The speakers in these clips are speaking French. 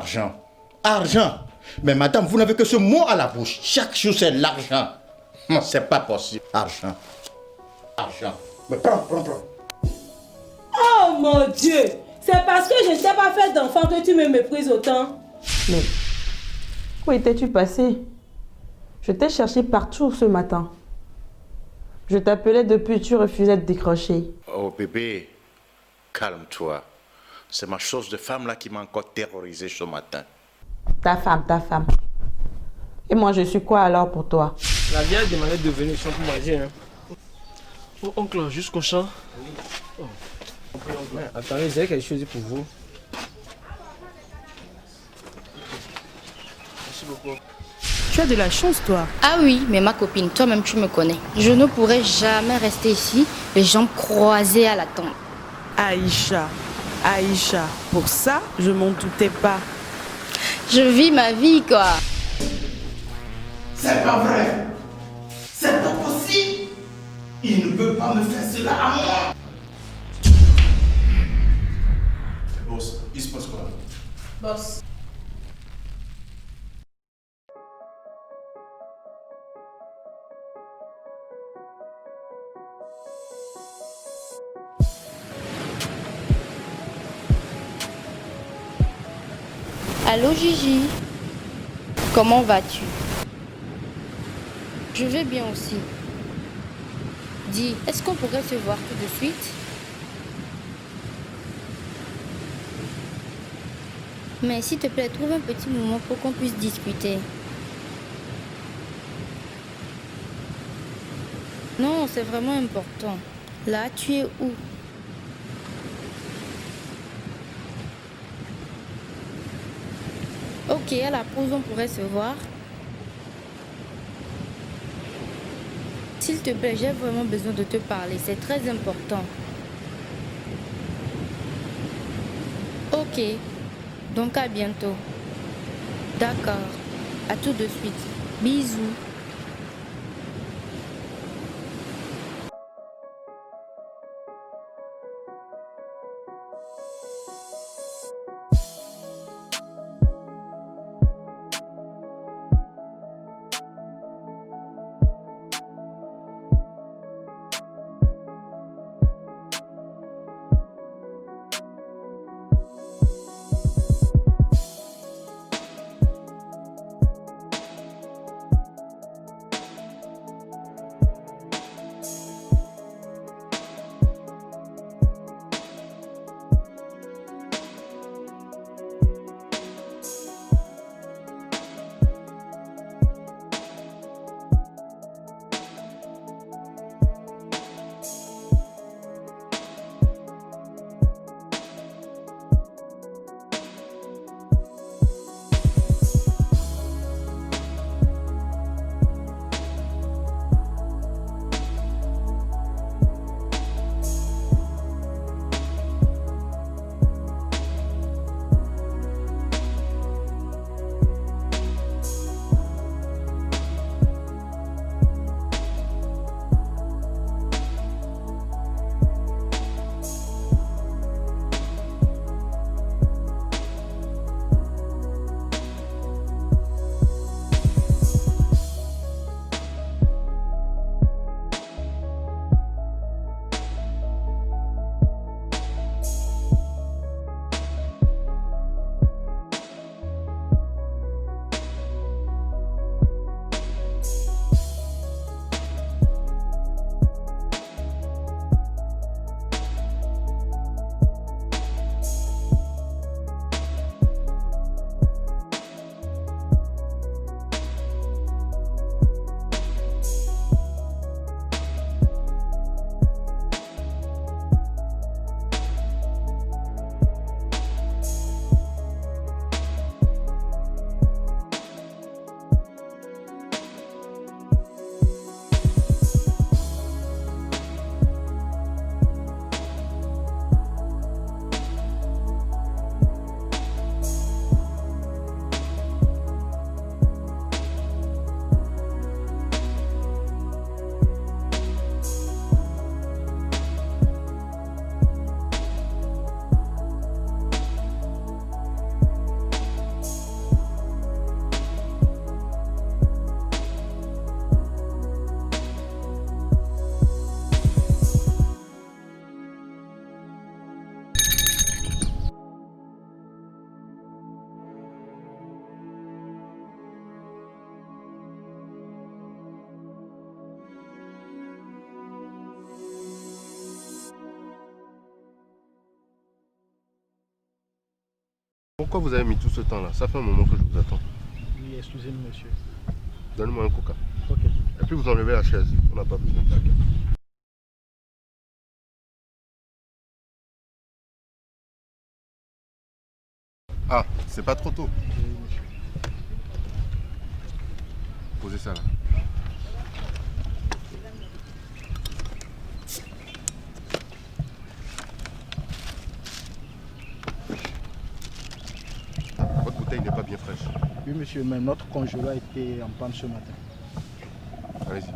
Argent. Argent. Mais madame, vous n'avez que ce mot à la bouche. Chaque jour, c'est l'argent. Non, c'est pas possible. Argent. Argent. Mais prends. Oh mon Dieu! C'est parce que je ne t'ai pas fait d'enfant que tu me méprises autant. Mais où étais-tu passé? Je t'ai cherché partout ce matin. Je t'appelais depuis, tu refusais de décrocher. Oh bébé, calme-toi. C'est ma chose de femme là qui m'a encore terrorisé ce matin. Ta femme. Et moi, je suis quoi alors pour toi? La vieille demandait de venir au champ pour manger. Hein. Oh, oncle, jusqu'au champ. Oh. Ouais, attendez, j'ai quelque chose pour vous. Merci beaucoup. Tu as de la chance, toi. Ah oui, mais ma copine, toi-même tu me connais. Je ne pourrais jamais rester ici, les jambes croisées à la tombe. Aïcha, pour ça, je m'en doutais pas. Je vis ma vie, quoi. C'est pas vrai. C'est pas possible. Il ne peut pas me faire cela à moi. Boss, il se passe quoi? Boss. Allô Gigi, comment vas-tu? Je vais bien aussi. Dis, est-ce qu'on pourrait se voir tout de suite? Mais s'il te plaît, trouve un petit moment pour qu'on puisse discuter. Non, c'est vraiment important. Là, tu es où? Ok, à la pause, on pourrait se voir. S'il te plaît, j'ai vraiment besoin de te parler. C'est très important. Ok. Donc à bientôt. D'accord. À tout de suite. Bisous. Pourquoi vous avez mis tout ce temps là? Ça fait un moment que je vous attends. Oui, excusez-moi, monsieur. Donnez-moi un coca. Ok. Et puis vous enlevez la chaise, on n'a pas besoin. Ah, c'est pas trop tôt. Posez ça là. Votre bouteille n'est pas bien fraîche. Oui, monsieur, mais notre congélateur a été en panne ce matin. Allez-y.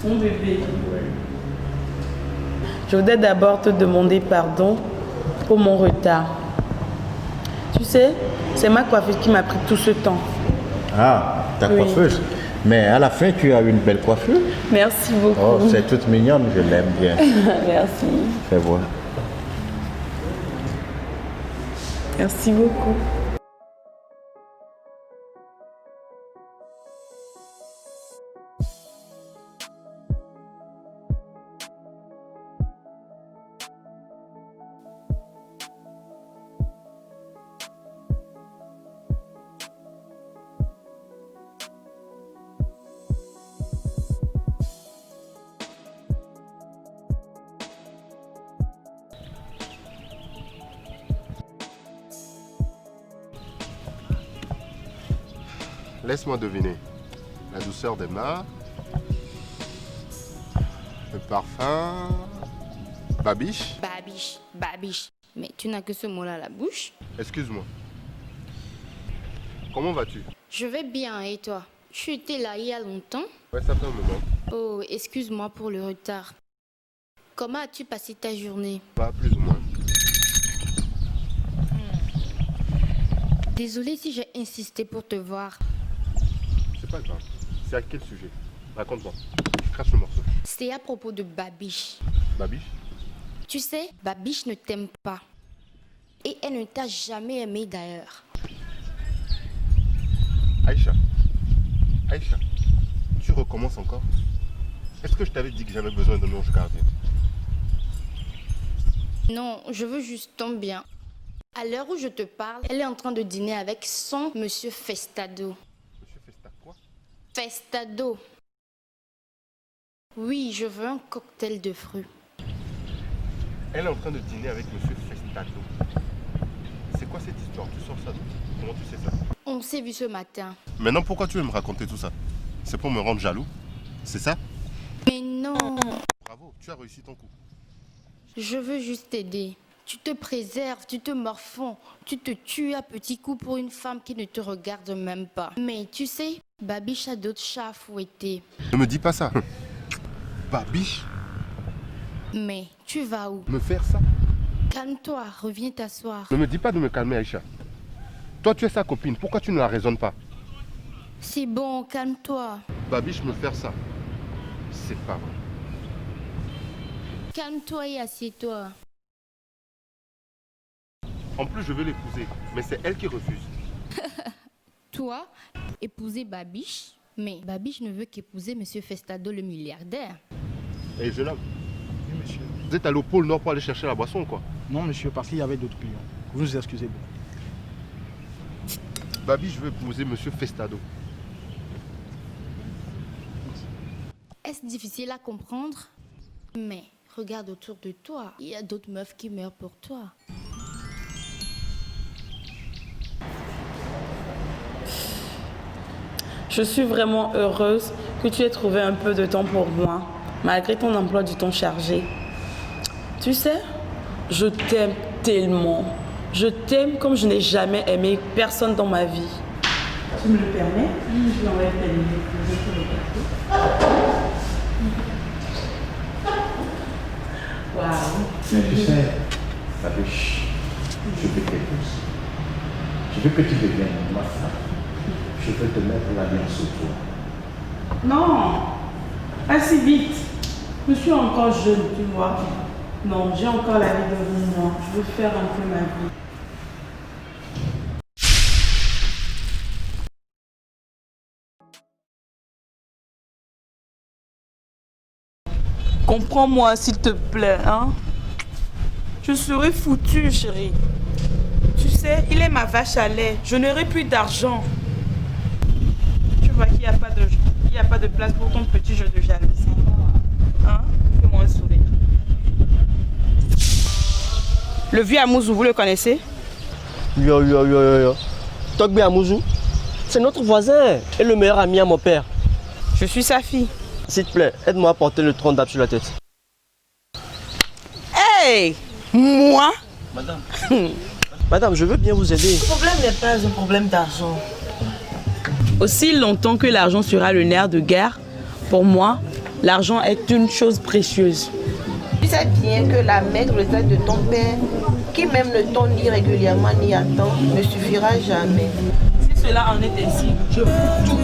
Mon bébé, je voudrais d'abord te demander pardon pour mon retard. Tu sais, c'est ma coiffeuse qui m'a pris tout ce temps. Ah, ta Oui. coiffeuse. Mais à la fin, tu as une belle coiffure. Merci beaucoup. Oh, c'est toute mignonne, je l'aime bien. Merci. Fais voir. Merci beaucoup. Laisse-moi deviner. La douceur des mains. Le parfum. Babiche. Babiche, babiche. Mais tu n'as que ce mot-là à la bouche. Excuse-moi. Comment vas-tu? Je vais bien, et toi? Tu étais là il y a longtemps? Ouais, ça fait un moment. Oh, excuse-moi pour le retard. Comment as-tu passé ta journée? Pas plus ou moins. Désolée si j'ai insisté pour te voir. C'est pas grave. C'est à quel sujet? Raconte-moi. Je crache le morceau. C'est à propos de Babiche. Babiche? Tu sais, Babiche ne t'aime pas. Et elle ne t'a jamais aimé d'ailleurs. Aïcha. Aïcha. Tu recommences encore? Est-ce que je t'avais dit que j'avais besoin d'un ange gardien? Non, je veux juste ton bien. À l'heure où je te parle, elle est en train de dîner avec son monsieur Festado. Monsieur Festa quoi? Festado. Oui, je veux un cocktail de fruits. Elle est en train de dîner avec monsieur Festado. C'est quoi cette histoire? Tu sors ça d'où? Comment tu sais ça? On s'est vu ce matin. Maintenant, pourquoi tu veux me raconter tout ça? C'est pour me rendre jaloux? C'est ça? Mais non, Bravo, tu as réussi ton coup. je veux juste t'aider. Tu te préserves, tu te morfonds, tu te tues à petits coups pour une femme qui ne te regarde même pas. Mais tu sais, Babiche a d'autres chats à fouetter. Ne me dis pas ça. Babiche, Mais tu vas où? me faire ça? Calme-toi, reviens t'asseoir. Ne me dis pas de me calmer, Aïcha. Toi, tu es sa copine. Pourquoi tu ne la raisonnes pas? C'est bon, calme-toi. Babiche me faire ça. C'est pas vrai. Calme-toi et assieds-toi. En plus, je veux l'épouser. Mais c'est elle qui refuse. Toi, épouser Babiche, mais Babiche ne veut qu'épouser Monsieur Festado, le milliardaire. Et jeune homme, Oui, monsieur. vous êtes allé au pôle Nord pour aller chercher la boisson, quoi. Non, monsieur, parce qu'il y avait d'autres clients. Vous nous excusez beaucoup. Babiche veut épouser Monsieur Festado. Est-ce difficile à comprendre? Mais regarde autour de toi. Il y a d'autres meufs qui meurent pour toi. Je suis vraiment heureuse que tu aies trouvé un peu de temps pour moi, malgré ton emploi du temps chargé. Tu sais, je t'aime tellement. Je t'aime comme je n'ai jamais aimé personne dans ma vie. Tu me le permets? Je vais enlever ta lumière pour le café. Waouh! Mais tu sais, Babiche, je veux t'épouser. Je veux que tu deviennes ma femme. Je veux te mettre l'alliance au toit. Non, pas si vite. Je suis encore jeune, tu vois. Non, j'ai encore la vie devant moi. Je veux faire un peu ma vie. Comprends-moi, s'il te plaît, hein. Je serai foutue, chérie. Tu sais, il est ma vache à lait. Je n'aurai plus d'argent. Tu vois qu'il n'y a pas de place pour ton petit jeu de jalousie. Hein? Fais-moi un sourire. Le vieux Amouzou, vous le connaissez? Yo. Togbe Amouzou, c'est notre voisin et le meilleur ami à mon père. Je suis sa fille. S'il te plaît, aide-moi à porter le tronc d'arbre sur la tête. Hey! Moi? Madame, je veux bien vous aider. Le problème n'est pas un problème d'argent. Aussi longtemps que l'argent sera le nerf de guerre, pour moi, l'argent est une chose précieuse. Tu sais bien que la maigre retraite de ton père, qui même ne tourne ni régulièrement ni à temps, ne suffira jamais. Si cela en est ainsi, je fous tout.